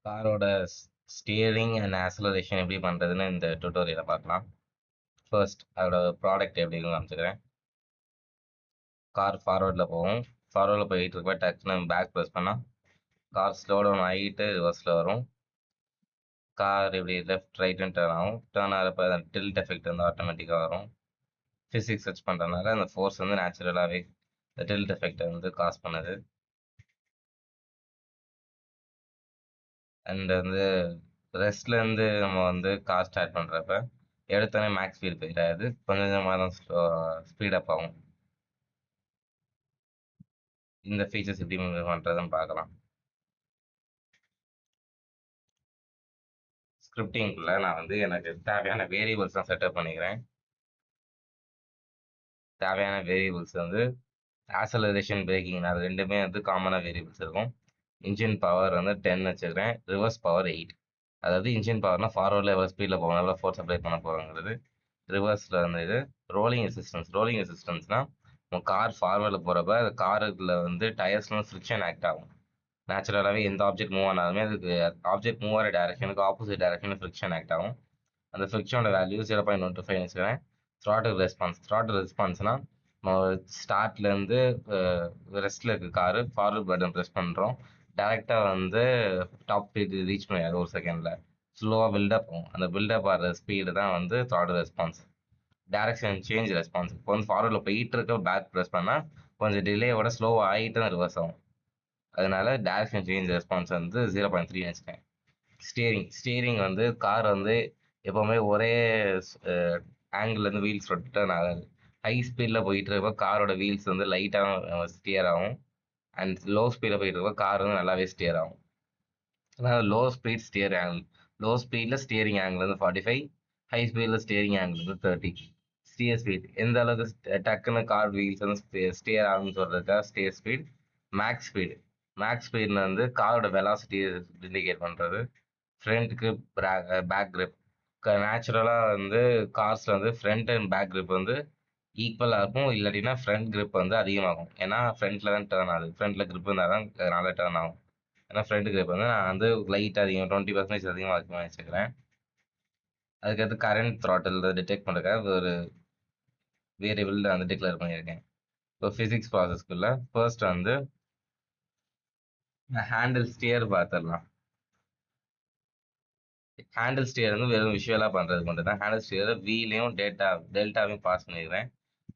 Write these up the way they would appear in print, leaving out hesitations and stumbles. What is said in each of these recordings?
காரோட steering and acceleration எப்படி பண்ணுறதுன்னு இந்த டுட்டோரியலை பார்க்கலாம். ஃபர்ஸ்ட் அதோட ப்ராடக்ட் எப்படின்னு காமிச்சுக்கிறேன். கார் ஃபார்வர்டில் போகும். ஃபார்வர்டில் போயிட்டு இருக்க டக்குன்னு பேக் ப்ரெஸ் பண்ணால் கார் ஸ்லோ டவுன் ஆகிட்டு ரிவர்ஸில் வரும். கார் இப்படி லெஃப்ட் ரைட்டுன்னு டேர்ன் ஆகும். டேர்ன் ஆகிறப்ப அந்த டில்ட் எஃபெக்ட் வந்து ஆட்டோமேட்டிக்காக வரும். ஃபிசிக்ஸ் சர்ச் பண்ணுறதுனால அந்த ஃபோர்ஸ் வந்து நேச்சுரலாகவே இந்த டில்ட் எஃபெக்டை வந்து காஸ் பண்ணுது. அண்ட் வந்து ரெஸ்ட்லேருந்து நம்ம வந்து கார் ஸ்டார்ட் பண்ணுறப்ப எடுத்தோடனே மேக்ஸ் ஸ்பீட் போயிடாது, கொஞ்சம் கொஞ்சமாக தான் ஸ்பீடப் ஆகும். இந்த ஃபீச்சர்ஸ் எப்படி பண்ணுறதுன்னு பார்க்கலாம். ஸ்கிரிப்டிங்குள்ள நான் வந்து எனக்கு தேவையான வேரியபிள்ஸ் தான் செட்டப் பண்ணிக்கிறேன். தேவையான வேரியபிள்ஸ் வந்து ஆக்சலரேஷன், பிரேக்கிங், அது ரெண்டுமே வந்து காமனாக வேரியபிள்ஸ் இருக்கும். இன்ஜின் பவர் வந்து 10 வச்சுக்கிறேன். Reverse power 8. அதாவது இன்ஜின் பவர்னா ஃபார்வர்டில் எவ்வளோ ஸ்பீடில் போகணும், எவ்வளோ ஃபோர்ஸ் அப்ளை பண்ண போகிறோங்கிறது. ரிவர்ஸில் வந்து இது ரோலிங் ரெசிஸ்டன்ஸ்னால் உங்கள் கார் ஃபார்வர்டில் போகிறப்ப அந்த காருக்குள்ள வந்து டயர்ஸ்லாம் ஃப்ரிக்ஷன் ஆக்ட் ஆகும். நேச்சுரலாகவே எந்த ஆப்ஜெக்ட் மூவ் ஆனாலுமே அதுக்கு ஆப்ஜெக்ட் மூவ் ஆகிற டேரக்ஷனுக்கு ஆப்போசிட் டேரக்ஷனில் ஃப்ரிக்ஷன் ஆக்ட் ஆகும். அந்த ஃப்ரிக்ஷனோட வேல்யூ 0.15 வச்சுக்கிறேன். த்ராட்டில் ரெஸ்பான்ஸ்னால் நம்ம ஸ்டார்ட்லேருந்து ரெஸ்ட்டில் இருக்க காரு ஃபார்வர்ட் பட்டன் ப்ரெஸ் பண்ணுறோம், டேரெக்டாக வந்து டாப் ஸ்பீட் ரீச் பண்ணியாது ஒரு செகண்டில். ஸ்லோவாக பில்டப் ஆகும். அந்த பில்டப் ஆகிற ஸ்பீடு தான் வந்து throttle response. Direction change response. இப்போ வந்து ஃபார்வர்டில் போயிட்டு இருக்க பேக் ப்ரெஸ் பண்ணால் கொஞ்சம் டிலேயோட ஸ்லோவாக ஆகிட்டு தான் ரிவர்ஸ் ஆகும். அதனால டைரக்ஷன் சேஞ்ச் ரெஸ்பான்ஸ் வந்து 0.3 வச்சுக்கேன். ஸ்டியரிங் வந்து கார் வந்து எப்போவுமே ஒரே ஆங்கிள்லேருந்து வீல்ஸ் ரொட்டேட் ஆகாது. ஹை ஸ்பீடில் போயிட்டு இருக்கப்போ காரோட வீல்ஸ் வந்து லைட்டாக ஸ்டியர் ஆகும். அண்ட் லோ ஸ்பீடில் போயிட்டு இருக்கப்போ கார் வந்து நல்லாவே ஸ்டியர் ஆகும். அதனால் லோ ஸ்பீடில் ஸ்டியரிங் ஆங்கிள் வந்து 45, ஹை ஸ்பீடில் ஸ்டியரிங் ஆங்கிள் வந்து 30. ஸ்டியர் ஸ்பீட் எந்த அளவுக்கு டக்குன்னு கார் வீல்ஸ் வந்து ஸ்டியர் ஆகும்னு சொல்கிறதுக்காக ஸ்டியர் ஸ்பீட். மேக்ஸ் ஸ்பீடில் வந்து காரோட வெலாசிட்டி இண்டிகேட் பண்ணுறது. Front grip, back grip. நேச்சுரலாக வந்து கார்ஸில் வந்து ஃப்ரண்ட் அண்ட் பேக் கிரிப் வந்து ஈக்குவலாக இருக்கும். இல்லாட்டினா ஃப்ரண்ட் கிரிப் வந்து அதிகமாகும். ஏன்னா ஃப்ரண்ட்டில் தான் டேர்ன் ஆகுது. ஃப்ரண்ட்டில் கிரிப் இருந்தால் தான் நல்லா டேர்ன் ஆகும். ஏன்னா ஃப்ரண்ட் கிரிப் வந்து நான் வந்து லைட் அதிகம் 20% அதிகமாக வச்சுக்கிறேன். அதுக்கடுத்து கரண்ட் த்ராட்டில் டிடெக்ட் பண்ணுறதுக்காக ஒரு வேரியபிள் வந்து டிக்ளேர் பண்ணியிருக்கேன். இப்போ ஃபிசிக்ஸ் ப்ராசஸ்க்குள்ள ஃபர்ஸ்ட் வந்து ஹேண்டில் ஸ்டியர் பார்த்துடலாம். ஹேண்டில் ஸ்டியர் வந்து வெறும் விஷுவலாக பண்ணுறது மட்டும் தான். ஹேண்டில் ஸ்டியரை வீலையும் டெல்டாவையும் பாஸ் பண்ணிடுறேன்.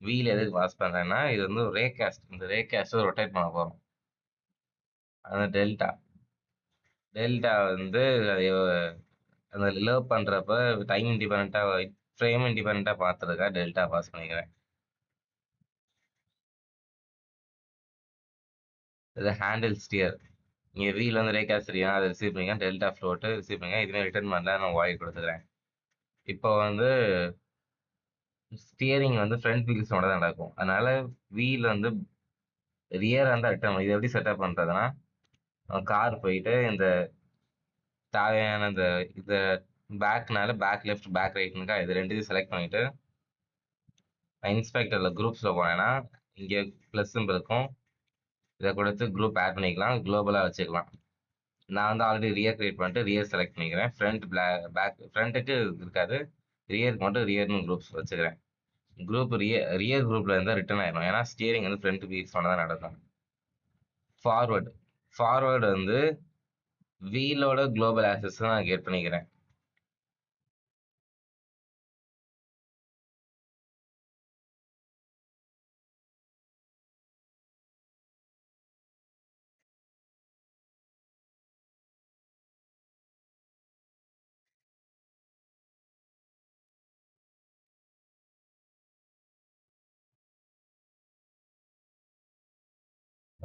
வீல் எதுக்கு பாஸ் பண்ணுறேன்னா இது வந்து ஒரு ரேகாஸ்ட். இந்த ரேகாஸ்ட்டை ரொட்டேட் பண்ண போகிறோம். அந்த டெல்டா வந்து அந்த ரிலர்வ் பண்ணுறப்ப டைம் இண்டிபெண்ட்டாக, ஃப்ரேம் இண்டிபெண்ட்டாக பார்த்துருக்கா டெல்டா பாஸ் பண்ணிக்கிறேன். இது ஹேண்டில் ஸ்டியர். நீங்கள் வீல் வந்து ரேகாஸ்ட் தெரியும், அதை ரிசீவ் பண்ணிங்க. டெல்டா ஃப்ளோட்டு ரிசீவ் பண்ணிங்க. இதுவே ரிட்டர்ன் பண்ணல நான் வாய் கொடுத்துக்கிறேன். இப்போ வந்து ஸ்டியரிங் வந்து ஃப்ரண்ட் வீல்ஸோட தான் நடக்கும். அதனால வீல் வந்து ரியராக இருந்தால் ரிட்டர்ன். இது எப்படி செட்டப் பண்ணுறதுன்னா கார் போயிட்டு இந்த தேவையான இந்த பேக்னால பேக் லெஃப்ட், பேக் ரைட்னுக்கா இது ரெண்டுத்தையும் செலக்ட் பண்ணிவிட்டு இன்ஸ்பெக்டரில் குரூப்ஸில் போனேன்னா இங்கே ப்ளஸ் சிம்பிள் இருக்கும். இதை கொடுத்து குரூப் ஆட் பண்ணிக்கலாம், குளோபலாக வச்சுக்கலாம். நான் வந்து ஆல்ரெடி ரியர் கிரியேட் பண்ணிட்டு ரியர் செலக்ட் பண்ணிக்கிறேன். ஃப்ரண்ட்டுக்கு இருக்காது, ரியருக்கு மட்டும் ரியர்னு குரூப்ஸ் வச்சுக்கிறேன். ரியர் குரூப்பில் இருந்தால் ரிட்டர்ன் ஆயிடும். ஏன்னா ஸ்டியரிங் வந்து ஃப்ரண்ட் வீல்ஸோட தான் நடக்கும். ஃபார்வர்டு வந்து வீலோட குளோபல் ஆக்சஸ் நான் கேட் பண்ணிக்கிறேன்.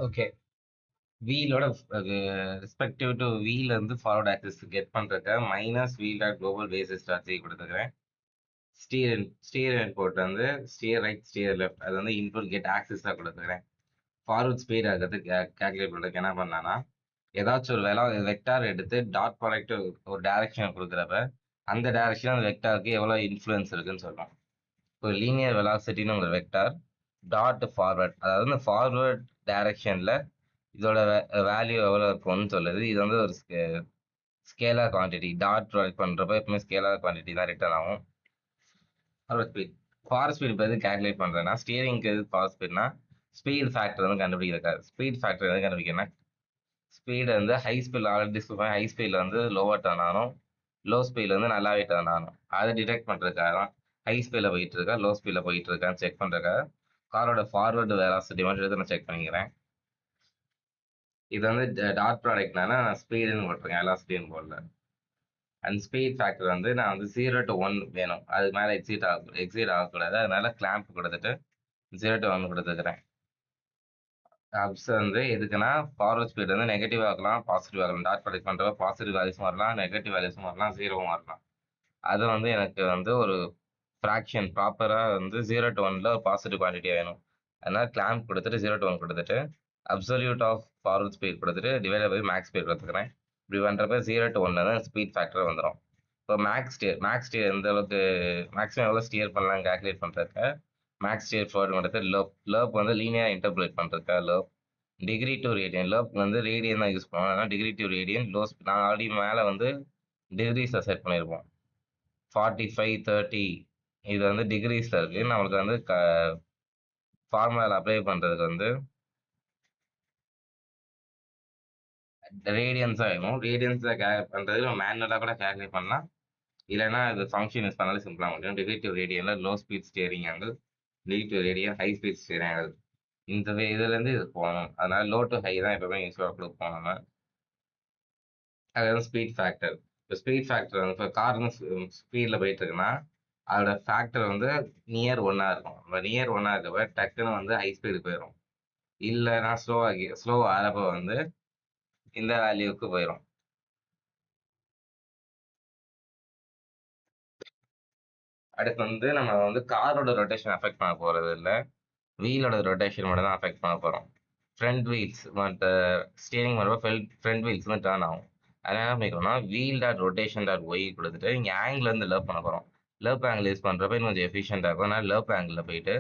ஓகே, வீலோட ரெஸ்பெக்டிவ் டு வீல் வந்து ஃபார்வர்ட் ஆக்சஸ் கெட் பண்ணுறதுக்கு minus wheel dot global basis dot C கொடுத்துக்கிறேன். ஸ்டியர் இன்புட் வந்து ஸ்டியர் ரைட், ஸ்டியர் லெஃப்ட், அது வந்து இன்புட் கெட் ஆக்சஸாக கொடுத்துக்கிறேன். ஃபார்வர்ட் ஸ்பீட் ஆகிறது கேல்குலேட் பண்ணுறதுக்கு என்ன பண்ணான்னா ஏதாச்சும் ஒரு வெக்டார் எடுத்து டாட் ப்ராடக்ட் ஒரு டைரக்ஷன் கொடுக்குறப்ப அந்த டைரக்ஷன் அந்த வெக்டாருக்கு எவ்வளோ இன்ஃப்ளூயன்ஸ் இருக்குன்னு சொல்கிறோம். இப்போ லீனியர் வெலாசிட்டின்னு ஒரு வெக்டார் டாட் ஃபார்வர்ட், அதாவது இந்த ஃபார்வர்ட் டைரக்ஷனில் இதோட வேல்யூ எவ்வளோ இருக்கும்னு சொல்லுது. இது வந்து ஒரு ஸ்கேலார் குவான்டிட்டி டாட் ப்ராடக்ட் பண்ணுறப்ப எப்பவுமே ஸ்கேலார் குவான்டிட்டி தான் ரிட்டர்ன் ஆகும். ஃபார்வர்ட் ஸ்பீட் இப்போ எது கேல்குலேட் பண்ணுறேன்னா ஸ்டியரிங்க்கு எது ஃபார்வர்ட் ஸ்பீட்னா ஸ்பீட் ஃபேக்டர் வந்து கண்டுபிடிக்கிறாரு. ஸ்பீட் ஃபேக்டர் எது கண்டுபிடிக்கிறேன்னா ஸ்பீடு வந்து ஹை ஸ்பீடில் ஆல்ரெடி ஹை ஸ்பீடில் வந்து லோவாக டர்ன் ஆகணும், லோ ஸ்பீடில் வந்து நல்லாவே டர்ன் ஆகணும். அதை டிடெக்ட் பண்ணுறதுக்காக தான் ஹை ஸ்பீடில் போயிட்டு இருக்கா லோ ஸ்பீடில் போயிட்டு இருக்கான்னு செக் பண்ணுறதுக்காக காரோட ஃபார்வர்டு வெலாசிட்டி மட்டும் எடுத்து நான் செக் பண்ணிக்கிறேன். இது வந்து டாட் ப்ராடக்ட்னால நான் ஸ்பீடுன்னு போட்டிருக்கேன், வெலாசிட்டின்னு போடல. அண்ட் ஸ்பீட் ஃபேக்டர் வந்து நான் வந்து 0 to 1 வேணும், அதுக்கு மேலே எக்ஸீட் ஆகக்கூடாது. அதனால கிளாம்ப் கொடுத்துட்டு 0 to 1 கொடுத்துக்கிறேன். அப்ஸ் வந்து எதுக்குன்னா ஃபார்வர்ட் ஸ்பீட் வந்து நெகட்டிவ் ஆகலாம், பாசிட்டிவ் ஆகலாம். டாட் ப்ராடக்ட் பண்ணுறப்ப பாசிட்டிவ் வேல்யூஸும் வரலாம், நெகட்டிவ் வேல்யூஸும் வரலாம், ஜீரோவும் வரலாம். அது வந்து எனக்கு வந்து ஒரு ஃப்ராக்ஷன் ப்ராப்பராக வந்து 0 to 1ல ஒரு பாசிட்டிவ் குவான்டிட்டியாக வேணும். அதனால கிளாம்ப் கொடுத்துட்டு 0 to 1 கொடுத்துட்டு அப்சல்யூட் ஆஃப் ஃபார்வர்ட் ஸ்பீட் கொடுத்துட்டு டிவைட் பை மேக்ஸ் ஸ்பீட் கொடுத்துக்கிறேன். இப்படி பண்ணுறப்ப 0 to 1 தான் ஸ்பீட் ஃபேக்டர் வந்துடும். இப்போ மேக்ஸ் ஸ்டியர் எந்த அளவுக்கு மேக்ஸிமம் எவ்வளோ ஸ்டியர் பண்ணலாம் கால்குலேட் பண்ணுறதுக்கு மேக்ஸ் ஸ்டியர் ஃபார்வர்ட் பண்ணுறது லர்ப் வந்து லீனியராக இன்டர்பிரேட் பண்ணுறதுக்கா லர்ப் டிகிரி டு ரேடியன் லர்ப் வந்து ரேடியன் தான் யூஸ் பண்ணுவோம். அதனால் டிகிரி டு ரேடியன் நான் ஆல்ரெடி மேலே வந்து டிகிரிஸில் செட் பண்ணியிருப்போம். 45, 30 இது வந்து டிகிரிஸில் இருக்குது. நம்மளுக்கு வந்து ஃபார்முலாவில் அப்ளை பண்ணுறதுக்கு வந்து ரேடியன்ஸாக வேணும். ரேடியன்ஸில் பண்ணுறது நம்ம மேனுவலாக கூட கேல்குலேட் பண்ணலாம், இல்லைன்னா இது ஃபங்க்ஷன் யூஸ் பண்ணாலும் சிம்பிளாக முடியும். டிகிரி டு ரேடியனில் low speed steering angle, degree to radian high speed steering angle, இந்த இதுலேருந்து இது போகணும். அதனால லோ டு ஹை தான் எப்பவுமே யூஸ்ஃபுல்லாக கொடுப்போம் நம்ம. அது வந்து ஸ்பீட் ஃபேக்டர். இப்போ ஸ்பீட் ஃபேக்டர் வந்து இப்போ கார் வந்து ஸ்பீடில் போயிட்டு இருக்குன்னா அதோட ஃபேக்டர் வந்து நியர் ஒன்னாக இருக்கும். நம்ம நியர் ஒன்னாக இருக்கப்ப டக்குன்னு வந்து ஹை ஸ்பீடு போயிடும், இல்லைன்னா ஸ்லோ ஆகிறப்ப வந்து இந்த வேல்யூக்கு போயிடும். அடுத்து வந்து நம்ம வந்து காரோட ரொட்டேஷன் அஃபெக்ட் பண்ண போகிறது இல்லை, வீலோட ரொட்டேஷன் மட்டும் தான் அஃபெக்ட் பண்ண போகிறோம். ஃப்ரண்ட் வீல்ஸ் மற்ற ஸ்டியரிங் பண்ணுறப்ப ஃப்ரண்ட் வீல்ஸ் வந்து டேர்ன் ஆகும். அதனால் என்ன பண்ணிக்கிறோம்னா wheel dot rotation dot Y கொடுத்துட்டு இங்கே ஆங்கிள் லர்ப் பண்ண போகிறோம். லர்ப் ஆங்கிள் யூஸ் பண்ணுறப்ப இன்னும் கொஞ்சம் எஃபிஷியண்டாக இருக்கும். அதனால் லர்ப் ஆங்கிளில் போயிட்டு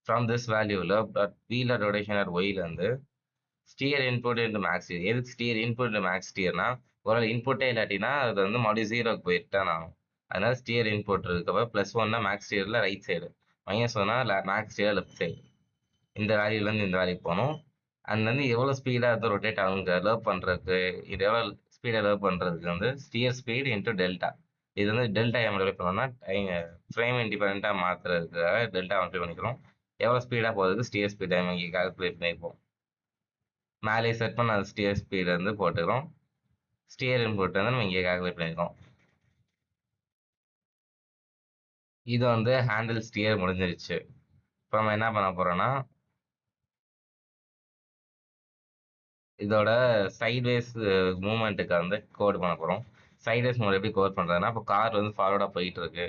from this value lerp dot wheel dot rotation dot ஒய்லேருந்து steer input into max steer. எதுக்கு ஸ்டியர் இன்புட் இன்ட்டு மேக்ஸ் ஸ்டியர்னா ஒரு இன்புட்டே இல்லாட்டினா அது வந்து மறுபடியும் ஜீரோக்கு போயிட்டு தான் ஆகும். அதனால ஸ்டியர் இன்புட் இருக்கப்ப +1னா மேக்ஸ் ஸ்டியரில் ரைட் சைடு, -1னா மேக்ஸ் ஸ்டியர் லெஃப்ட் சைடு. இந்த வேல்யூலேருந்து இந்த வேல்யூ போகணும். அண்ட் வந்து எவ்வளோ ஸ்பீடாக வந்து ரொட்டேட் ஆகுங்க லர்வ் பண்ணுறதுக்கு, இது எவ்வளோ ஸ்பீடாக லர்வ் பண்ணுறதுக்கு வந்து ஸ்டியர் ஸ்பீட் இன்ட்டு டெல்டா. இது வந்து டெல்டா எம்ப்ளாய் பண்ணோம்னா ஃப்ரேம் இண்டிபெண்ட்டாக மாற்றுறதுக்காக டெல்டா அப்ளை பண்ணிக்கிறோம். எவ்வளோ ஸ்பீடாக போகிறதுக்கு ஸ்டியர் ஸ்பீட் டைம் இங்கே கால்குலேட் பண்ணியிருப்போம். மேலே செட் பண்ண ஸ்டியர் ஸ்பீடு வந்து போட்டுக்கிறோம். ஸ்டியர் இன்புட் வந்து நம்ம இங்கே கால்குலேட் பண்ணியிருக்கோம். இது வந்து ஹேண்டில் ஸ்டியர் முடிஞ்சிருச்சு. இப்போ நம்ம என்ன பண்ண போகிறோம்னா இதோட சைட்வேஸ் மூவ்மெண்ட்டுக்கு வந்து கோட் பண்ண போகிறோம். சைட்வேஸ் மூவ் எப்படி கோட் பண்ணுறதுன்னா இப்போ கார் வந்து ஃபார்வர்டாக போயிட்டு இருக்கு,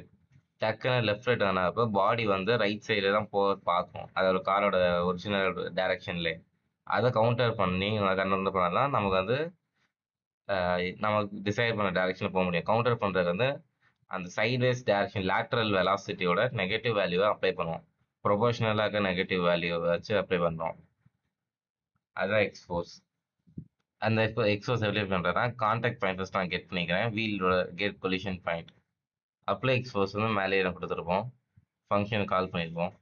டக்குன்னு லெஃப்ட் ரைட் ஆனப்போ பாடி வந்து ரைட் சைடு தான் பார்க்கும் அதோட காரோட ஒரிஜினல் டைரக்ஷன்லேயே. அதை கவுண்டர் பண்ணி கன்வெர்ட் பண்ணால் நமக்கு வந்து நமக்கு டிசைட் பண்ண டைரக்ஷனில் போக முடியும். கவுண்டர் பண்ணுறது வந்து அந்த சைட்வேஸ் டைரக்ஷன் லேட்ரல் வெலாசிட்டியோட நெகட்டிவ் வேல்யூவை அப்ளை பண்ணுவோம். ப்ரொபோஷனலாக இருக்க நெகட்டிவ் வேல்யூவை வச்சு அப்ளை பண்ணுறோம். அதுதான் எக்ஸ்போஸ். அந்த எக்ஸ்போஸ் எப்படி பண்ணுறேன்னா கான்டாக்ட் பாயிண்ட் ஃபஸ்ட் நான் கெட் பண்ணிக்கிறேன், வீலோட get collision point. Apply expose வந்து மேலே நம்ம கொடுத்துருப்போம், ஃபங்க்ஷன் கால் பண்ணியிருப்போம்.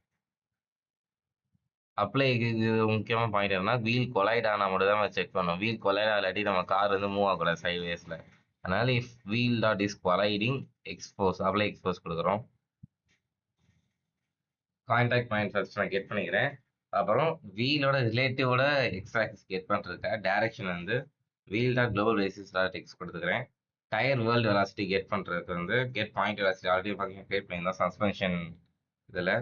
அப்ளை இது முக்கியமான பாயிண்ட் என்னன்னா வீல் கொலைட் ஆனால் மட்டும் தான் நம்ம செக் பண்ணணும். வீல் கொலைட் இல்லாட்டி நம்ம கார் வந்து மூவ் ஆகக்கூடாது சைட்வேஸில். அதனால if wheel dot is colliding expose apply expose கொடுக்குறோம். கான்டாக்ட் பாயிண்ட் ஃபர்ஸ்ட் நான் கெட் பண்ணிக்கிறேன். அப்புறம் வீலோட ரிலேட்டிவோட எக்ஸ் ஆக்சிஸ் கெட் பண்ணுறதுக்காக டைரக்ஷன் வந்து wheel dot global basis dot X கொடுத்துக்கிறேன். டயர் வேர்ல்டு வெலாசிட்டி கெட் பண்ணுறதுக்கு வந்து get point velocity already function create பண்ணியிருந்தோம் சஸ்பென்ஷன் இதில்.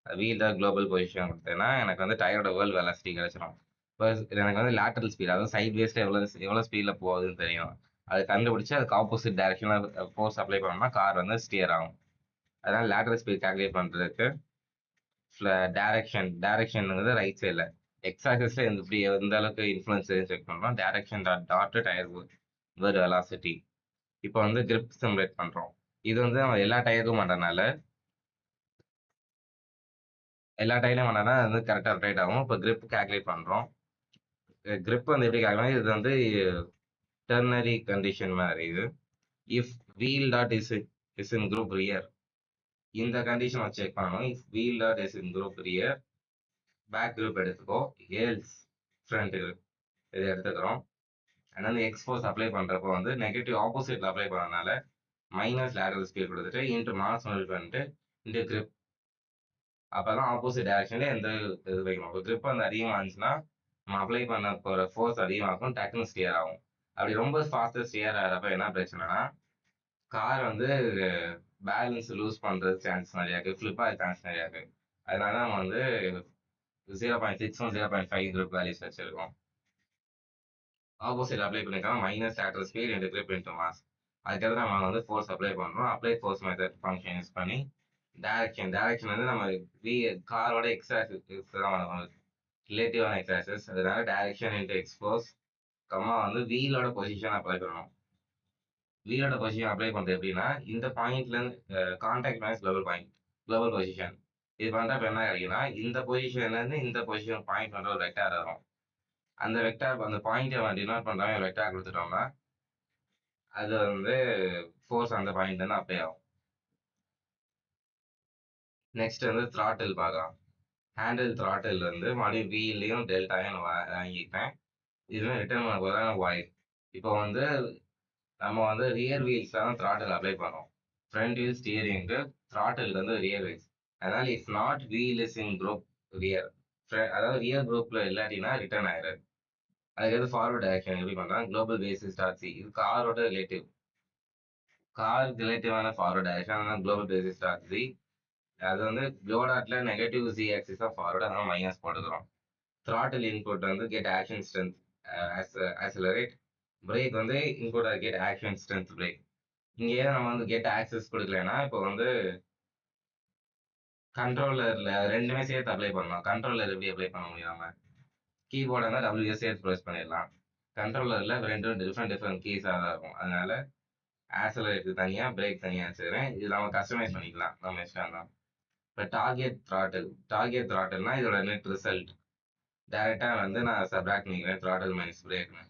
வீல் டாட் குளோபல் பொசிஷன் கொடுத்தேன்னா எனக்கு வந்து டயரோட வேர்ல்டு வெலாசிட்டி கிடச்சிரும். இப்போ எனக்கு வந்து லேட்டரல் ஸ்பீட் அதாவது சைட் வேஸில் எவ்வளோ ஸ்பீடில் போகுதுன்னு தெரியும். அதை கண்டுபிடிச்சி அதுக்கு ஆப்போசிட் டைரக்ஷனில் ஃபோர்ஸ் அப்ளை பண்ணோம்னா கார் வந்து ஸ்டியர் ஆகும். அதனால் லேட்டரல் ஸ்பீட் கால்குலேட் பண்ணுறதுக்கு டைரக்ஷன் ரைட் சைடில் எக்ஸ் ஆக்சிஸில் எந்த அளவுக்கு இன்ஃப்ளூயன்ஸ் செக் பண்ணுறோம். Direction dot tyre world velocity. இப்போ வந்து கிரிப் சிமுலேட் பண்ணுறோம். இது வந்து நம்ம எல்லா டயருக்கும் பண்ணுறதுனால எல்லா டயர்லையும் பண்ணால் அது வந்து கரெக்டாக ரொட்டேட் ஆகும். இப்போ கிரிப் கால்குலேட் பண்ணுறோம். கிரிப் வந்து எப்படி கால்குலேட் இது வந்து டெர்னரி கண்டிஷன் மாதிரி இது. If wheel dot is in group rear, இந்த கண்டிஷன் வச்சு செக் பண்ணணும். If wheel dot is in group rear, back group எடுத்துக்கோ, ஏல்ஸ் ஃப்ரண்ட் குரூப் இது எடுத்துக்கிறோம். அண்ட் வந்து எக்ஸ் ஃபோர்ஸ் அப்ளை பண்ணுறப்போ வந்து நெகட்டிவ் ஆப்போசிட்ல அப்ளை பண்ணனால மைனஸ் லேட்டரல் ஸ்பீட் கொடுத்துட்டு இன்ட்டு மாஸ் மெல்ட் பண்ணிட்டு இன்ட்டு கிரிப். அப்பதான் ஆப்போசிட் டைரக்ஷன்ல எந்த இது வைக்கணும். இப்போ கிரிப் வந்து அதிகமாக இருந்துச்சுன்னா நம்ம அப்ளை பண்ண போகிற ஃபோர்ஸ் அதிகமாகும், டக்குன்னு ஸ்டியர் ஆகும். அப்படி ரொம்ப ஃபாஸ்ட்டாக ஸ்டியர் ஆகிறப்ப என்ன பிரச்சனைனா கார் வந்து பேலன்ஸ் லூஸ் பண்ணுறது சான்ஸ் நிறையா இருக்குது, ஃப்ளிப் ஆக சான்ஸ் நிறையா இருக்குது. அதனால நம்ம வந்து 0.6 0.5 கிரிப் வேல்யூஸ் வச்சிருக்கோம். ஆப்போசிட் அப்ளை பண்ணிக்கலாம், minus lateral speed into grip into mass. அதுக்கப்புறம் நம்ம வந்து ஃபோர்ஸ் அப்ளை பண்ணுறோம். Apply force method function use பண்ணி டைரக்ஷன் வந்து நம்ம காரோட எக்ஸ் ஆக்சிஸ் தான் ரிலேட்டிவான எக்ஸ் ஆக்சிஸ். அதனால டைரக்ஷன் இன்டு எக்ஸ் ஃபோர்ஸ் கம்மா வந்து வீலோட பொசிஷன் அப்ளை பண்ணணும். வீலோட பொசிஷன் அப்ளை பண்ணுறது எப்படின்னா இந்த பாயிண்ட்லேருந்து கான்டாக்ட் மைனஸ் குளோபல் பொசிஷன் இது பண்ணுறப்ப என்ன கிடைக்குன்னா இந்த பொசிஷன்லேருந்து இந்த பொசிஷன் பாயிண்ட் பண்ணுற ஒரு வெக்டார் வரும். அந்த வெக்டார் அந்த பாயிண்ட்டை நம்ம டினோட் பண்ணுறாங்க வெக்டார் கொடுத்துட்டோம்னா அது வந்து ஃபோர்ஸ் அந்த பாயிண்ட்லேருந்து அப்ளை ஆகும். நெக்ஸ்ட் வந்து த்ராட்டில் பார்க்கலாம். ஹேண்டில் த்ராட்டில் வந்து மறுபடியும் வீல்லையும் டெல்டாயும் வாங்கிட்டேன். இதுவே ரிட்டர்ன் பண்ண போது தான் வாயில். இப்போ வந்து நம்ம வந்து ரியர் வீல்ஸில் தான் த்ராட்டில் அப்ளை பண்ணோம். ஃப்ரண்ட் வீல் ஸ்டியரிங்க்கு த்ராட்டில் வந்து ரியர் வீல்ஸ். அதனால if not wheel is in group rear, அதாவது ரியர் குரூப்பில் இல்லாட்டினா ரிட்டர்ன் ஆயிடுது. அதுக்கு ஃபார்வர்ட் டைரக்ஷன் எப்படி பண்ணுறாங்க, குளோபல் பேசிஸ் டாட் சி, இது காரோட ரிலேட்டிவ். கார் ரிலேட்டிவான forward direction global basis dot C. அது வந்து க்ளோடாட்ல negative G axis of forward, அதனால மைனஸ் போட்டுக்கிறோம். த்ராட்டில் இன்புட் வந்து get action strength accelerate, brake வந்து input get action strength brake. இங்கே நம்ம வந்து கெட் ஆக்சஸ் கொடுக்கலன்னா இப்போ வந்து கண்ட்ரோலரில் ரெண்டுமே சேர்த்து அப்ளை பண்ணலாம். கண்ட்ரோலர் எப்படி அப்ளை பண்ண முடியாம கீபோர்டாக இருந்தால் டபிள்யூஎஸ் சேர்த்து ப்ரெஸ் பண்ணிடலாம். கண்ட்ரோலரில் ரெண்டும் டிஃப்ரெண்ட் கீஸாக தான் இருக்கும். அதனால ஆக்சிலரேட் தனியாக, பிரேக் தனியாக வச்சுக்கிறேன். இது நம்ம கஸ்டமைஸ் பண்ணிக்கலாம், நம்ம இஷ்டம் தான். இப்போ டார்கெட் த்ராட்டில்னா இதோட நெட் ரிசல்ட் டைரெக்டாக வந்து நான் சப்ராக்ட் பண்ணிக்கிறேன், த்ராட்டில் மைனஸ் பிரேக்னு.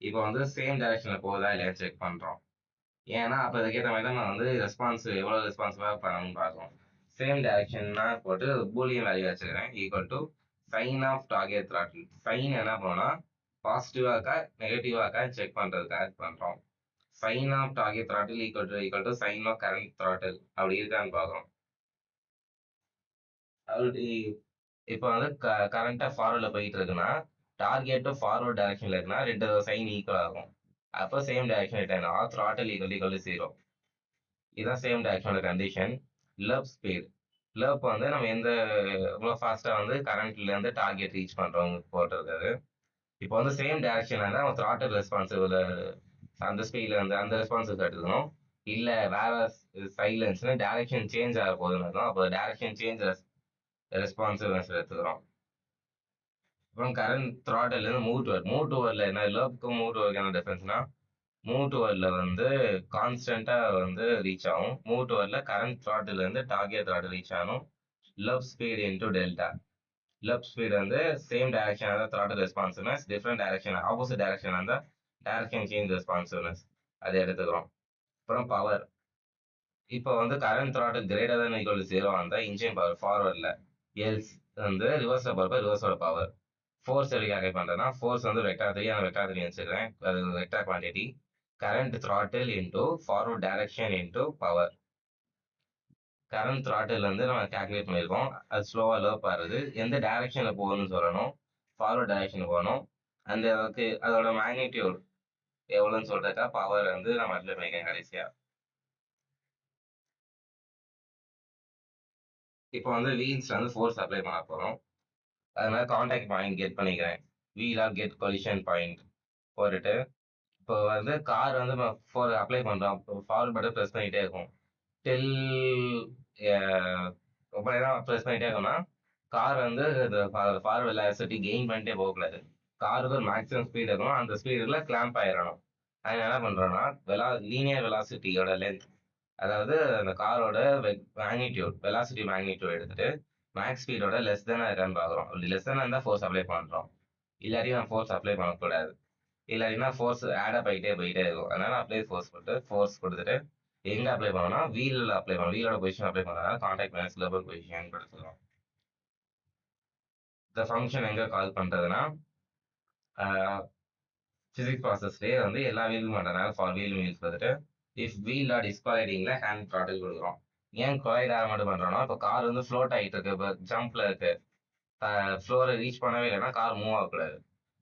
இப்போ வந்து சேம் டைரக்ஷனில் போகுதா இல்லையா செக் பண்ணுறோம். ஏன்னா அப்போ அதுக்கேற்ற மாதிரி தான் நான் வந்து எவ்வளோ ரெஸ்பான்சிவாக பண்ணணும்னு பார்க்குறோம். சேம் டைரக்ஷன்னா போட்டு பூலியன் வேல்யூ வச்சுக்கிறேன் equal to sign of target throttle. Sign என்ன பண்ணோம்னா பாசிட்டிவாக இருக்கா நெகட்டிவாக இருக்கா செக் பண்ணுறதுக்காக பண்ணுறோம். Sign of target throttle equal to sign of current throttle அப்படி இருக்கான்னு பார்க்குறோம். அப்படி இப்போ வந்து கரண்ட்டாக ஃபார்வர்டில் போயிட்டு இருக்குன்னா டார்கெட்டும் ஃபார்வர்ட் டைரக்ஷனில் இருக்குன்னா ரெண்டு சைன் ஈக்குவல் ஆகும். அப்போ சேம் டைரக்ஷன் ரிட்டர்ன் ஆகும், த்ராட்டில் ஈக்குவல் 0. இதுதான் சேம் டைரக்ஷனோட கண்டிஷன். லவ் ஸ்பீட் வந்து நம்ம எவ்வளோ ஃபாஸ்ட்டாக வந்து கரண்ட்லேருந்து டார்கெட் ரீச் பண்ணுறவங்க போட்டிருக்காரு. இப்போ வந்து சேம் டைரக்ஷன் வந்து நம்ம த்ராட்டில் ரெஸ்பான்சிபிள் அந்த ஸ்பீடில் வந்து அந்த ரெஸ்பான்சிபிள் எடுத்துக்கணும். இல்லை வேற சைலன்ஸ்னு டைரக்ஷன் சேஞ்ச் ஆக போகுதுன்னு இருக்கும். அப்போ டைரக்ஷன் சேஞ்ச் ரெஸ்பான்சிவ்னஸ் எடுத்துக்கிறோம். அப்புறம் கரண்ட் த்ராட்டில் மூவ் டுவர்டில் என்ன லவ்க்கும் மூவ் டுவர்டுக்கு என்ன டிஃபரன்ஸ்னா மூவ் டுவர்டில் வந்து கான்ஸ்டண்ட்டாக வந்து ரீச் ஆகும். மூவ் டுவர்டில் கரண்ட் த்ராட்டில் இருந்து டார்கெட் த்ராட்டில் ரீச் ஆகும். Love speed into delta. Love speed வந்து சேம் டைரக்ஷன் இருந்தால் throttle responsiveness, different direction opposite direction இருந்தால் டைரக்ஷன் சேஞ்ச் ரெஸ்பான்சிவ்னஸ் அதை எடுத்துக்கிறோம். அப்புறம் பவர், இப்போ வந்து current throttle greater than equal to 0 வந்தால் இன்ஜின் பவர் ஃபார்வர்டில், எல்ஸ் வந்து ரிவர்ஸில் போகிறப்ப ரிவர்ஸோட பவர். ஃபோர்ஸ் எப்படி கால்குலேட் பண்ணுறேன்னா ஃபோர்ஸ் வந்து வெக்டார் 3 அந்த வெக்டார் 3 வச்சுக்கிறேன், அது vector quantity. Current throttle into forward direction into power. Current throttle வந்து நம்ம கால்குலேட் பண்ணியிருக்கோம், அது ஸ்லோவாக லோ பாருது, எந்த டைரக்ஷனில் போகணும்னு சொல்லணும், ஃபார்வர்ட் டைரக்ஷன் போகணும். அந்த அளவுக்கு அதோட மேக்னிடியூட் எவ்வளோன்னு சொல்றதுக்கா பவர் வந்து நம்ம அப்ளை பண்ணிக்கிறேன் கடைசியாக. இப்போ வந்து வீல்ஸ் வந்து ஃபோர்ஸ் அப்ளை பண்ண போகிறோம். அதனால கான்டாக்ட் பாயிண்ட் கெட் பண்ணிக்கிறேன், wheel R get collision point போட்டுட்டு இப்போ வந்து கார் வந்து அப்ளை பண்ணுறோம், ஃபார்வர்ட் பட்டன் ப்ரெஸ் பண்ணிகிட்டே இருக்கும் டில் ரொம்ப நேரம் ப்ரெஸ் பண்ணிகிட்டே இருக்கோம்னா கார் வந்து ஃபார்வர்ட் வெலாசிட்டி கெயின் பண்ணிட்டே போகக்கூடாது. காருக்கு ஒரு மேக்ஸிமம் ஸ்பீட் இருக்கணும், அந்த ஸ்பீடில் கிளாம்ப் ஆயிடணும். அதனால என்ன பண்ணுறோன்னா லீனியர் வெலாசிட்டியோட லென்த், அதாவது அந்த காரோட வெலாசிட்டி மேக்னிடியூட் எடுத்துட்டு மேக்ஸ் ஸ்பீடோட லெஸ் தானே இருக்கான்னு பார்க்குறோம். அப்படி லெஸ் தானே இருந்தால் ஃபோர்ஸ் அப்ளை பண்ணுறோம், இல்லாட்டி நான் ஃபோர்ஸ் அப்ளை பண்ணக்கூடாது. இல்லாட்டினா ஃபோர்ஸ் ஆட் அப் ஆகிட்டே போயிட்டே இருக்கும். அதனால அப்ளை ஃபோர்ஸ் கொடுத்துட்டு எங்க அப்ளை பண்ணணும்னா வீலில் அப்ளை பண்ணணும். வீலோட பொசிஷன் அப்ளை பண்ணனால கான்டாக்ட் மைனஸ் லோபல் பொசிஷன் கொடுத்துருவோம். இந்த ஃபங்க்ஷன் எங்க கால் பண்றதுன்னா பிசிக்ஸ் ப்ராசஸ்லேயே வந்து எல்லா வீலும் பண்ணுறதுனால ஃபார் வீல் மீல்ஸ் வந்துட்டு இஃப் வீல் ஆர் டிஸ்குவாலிட்டிங்ல ஹேண்ட் த்ராட்டில் கொடுக்குறோம். ஏன் கொலைட் ஆக மட்டும் பண்றோம்னா இப்போ கார் வந்து ஃப்ளோட் ஆகிட்டு இருக்கு, இப்போ ஜம்ப்ல இருக்கு, ஃப்ளோரை ரீச் பண்ணவே இல்லைன்னா கார் மூவ் ஆகக்கூடாது.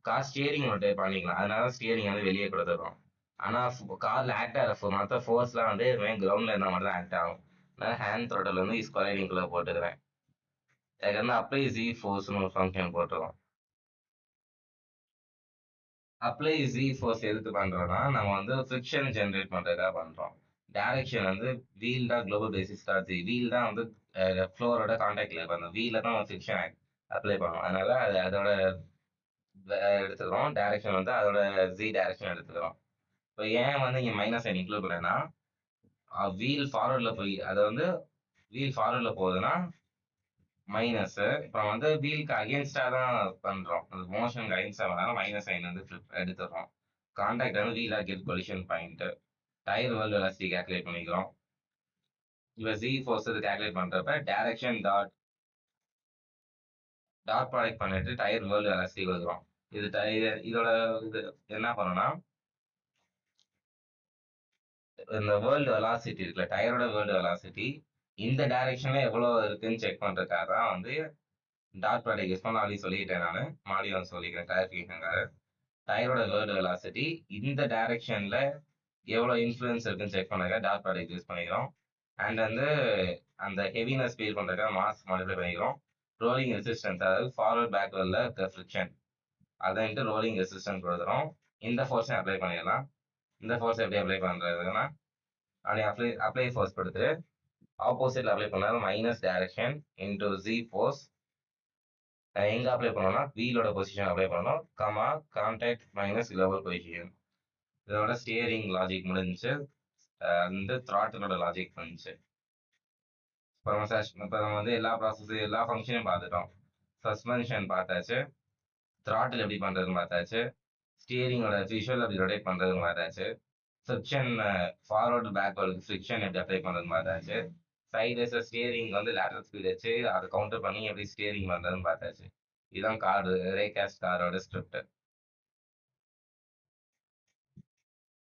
கார் ஸ்டியரிங் மட்டும் பண்ணிக்கலாம், அதனால ஸ்டியரிங் வந்து வெளியே கொடுத்துரும். ஆனால் காரில் ஆக்ட் ஆகிற மற்ற ஃபோர்ஸ்லாம் வந்து கிரவுண்டில் இருந்தால் மட்டும் தான் ஆக்ட் ஆகும். அதனால ஹேண்ட் த்ராட்டில் வந்து ஸ்கொலைடிங்குள்ளே போட்டுக்கிறேன். அதுக்கு வந்து அப்ளை ஜி ஃபோர்ஸ்னு ஒரு ஃபங்க்ஷன் போட்டுருவோம். அப்ளை ஜி ஃபோர்ஸ் எதுக்கு பண்றோம்னா நம்ம வந்து ஃப்ரிக்ஷன் ஜென்ரேட் பண்றதுக்காக பண்றோம். டைரக்ஷன் வந்து வீல் தான் குளோபல் பேசிஸ் ஸ்டார்ஜி, வீல் தான் வந்து ஃப்ளோரோட கான்டாக்ட்ல இருக்கும். அந்த வீல தான் ஃப்ரிக்ஷன் அப்ளை பண்ணுவோம். அதனால அது அதோட எடுத்துக்கிறோம். டைரக்ஷன் வந்து அதோட ஜி டைரக்ஷன் எடுத்துக்கிறோம். இப்போ ஏன் வந்து இங்கே மைனஸ் சைன் இன்க்ளூட் பண்ணேன்னா வீல் ஃபார்வர்டில் போய் அதை வந்து வீல் ஃபார்வர்டில் போகுதுன்னா மைனஸ். இப்போ வந்து வீலுக்கு அகேன்ஸ்டா தான் பண்றோம், அந்த மோஷனுக்கு அகேன்ஸ்டா பண்ணாலும் மைனஸ் சைன் வந்து எடுத்துடுறோம். கான்டாக்ட் வந்து wheel R get collision point. Tyre world velocity calculate பண்ணிக்கிறோம். இப்போ ஜி ஃபோர்ஸ் இது கால்குலேட் பண்றப்ப டைரக்ஷன் டாட் ப்ராடக்ட் பண்ணிட்டு டயர் வேர்ல்டு வெலாசிட்டி கொடுக்குறோம். இதோட இது என்ன பண்ணோம்னா இந்த வேர்ல்டு வெலாசிட்டி இருக்குல்ல, டயரோட வேர்ல்டு வெலாசிட்டி இந்த டைரக்ஷன்ல எவ்வளவு இருக்குன்னு செக் பண்றதுக்காக தான் வந்து டாட் ப்ராடக்ட் யூஸ் பண்ண ஆல்ரெடி சொல்லிட்டேன். நான் மாடி வந்து சொல்லிக்கிறேன் கிளாரிஃபிகேஷனுக்காக. டயரோட வேர்ல்டு வெலாசிட்டி இந்த டைரக்ஷன்ல எவ்வளவு இன்ஃப்ளூயன்ஸ் இருக்குன்னு செக் பண்ணாக்க டாட் ப்ராடக்ட் யூஸ் பண்ணிக்கிறோம். அண்ட் வந்து அந்த ஹெவினஸ் ஃபீல் பண்றதுக்காக மாஸ் மாடிஃபை பண்ணிக்கிறோம். ரோலிங் ரெசிஸ்டன்ஸ், அதாவது ஃபார்வர்ட் பேக்வர்டில் இருக்க ஃப்ரிக்ஷன், அதைன்ட்டு ரோலிங் ரெசிஸ்டன்ஸ் கொடுத்துரும். இந்த ஃபோர்ஸை அப்ளை பண்ணிடலாம். இந்த ஃபோர்ஸ் எப்படி அப்ளை பண்றதுன்னா அப்ளை ஃபோர்ஸ் கொடுத்து ஆப்போசிட்ல அப்ளை பண்ணாலும் minus direction into G force. எங்க அப்ளை பண்ணோம்னா வீலோட பொசிஷன் அப்ளை பண்ணணும், comma contact minus lower position. இதோட ஸ்டியரிங் லாஜிக் முடிஞ்சுச்சு, அந்த த்ராட்டிலோட லாஜிக் முடிஞ்சுச்சு. இப்போ நம்ம வந்து எல்லா ப்ராசஸும் எல்லா ஃபங்க்ஷனையும் பார்த்துட்டோம். சஸ்பென்ஷன் பார்த்தாச்சு, த்ராட்டில் எப்படி பண்ணுறதுன்னு பார்த்தாச்சு, ஸ்டியரிங்கோட விஷுவல் எப்படி ரொட்டேட் பண்ணுறதுன்னு பார்த்தாச்சு, ஃப்ரிக்ஷன் ஃபார்வர்டு பேக்வர்டு ஃப்ரிக்ஷன் எப்படி அப்ளை பண்ணுறதுன்னு பார்த்தாச்சு, சைடு ஸ்டியரிங் வந்து லேட்டரல் ஸ்பீட் வச்சு அதை கவுண்டர் பண்ணி எப்படி ஸ்டியரிங் பண்ணுறதுன்னு பார்த்தாச்சு. இதுதான் கார் ரேகாஸ்ட் காரோட ஸ்கிரிப்ட்.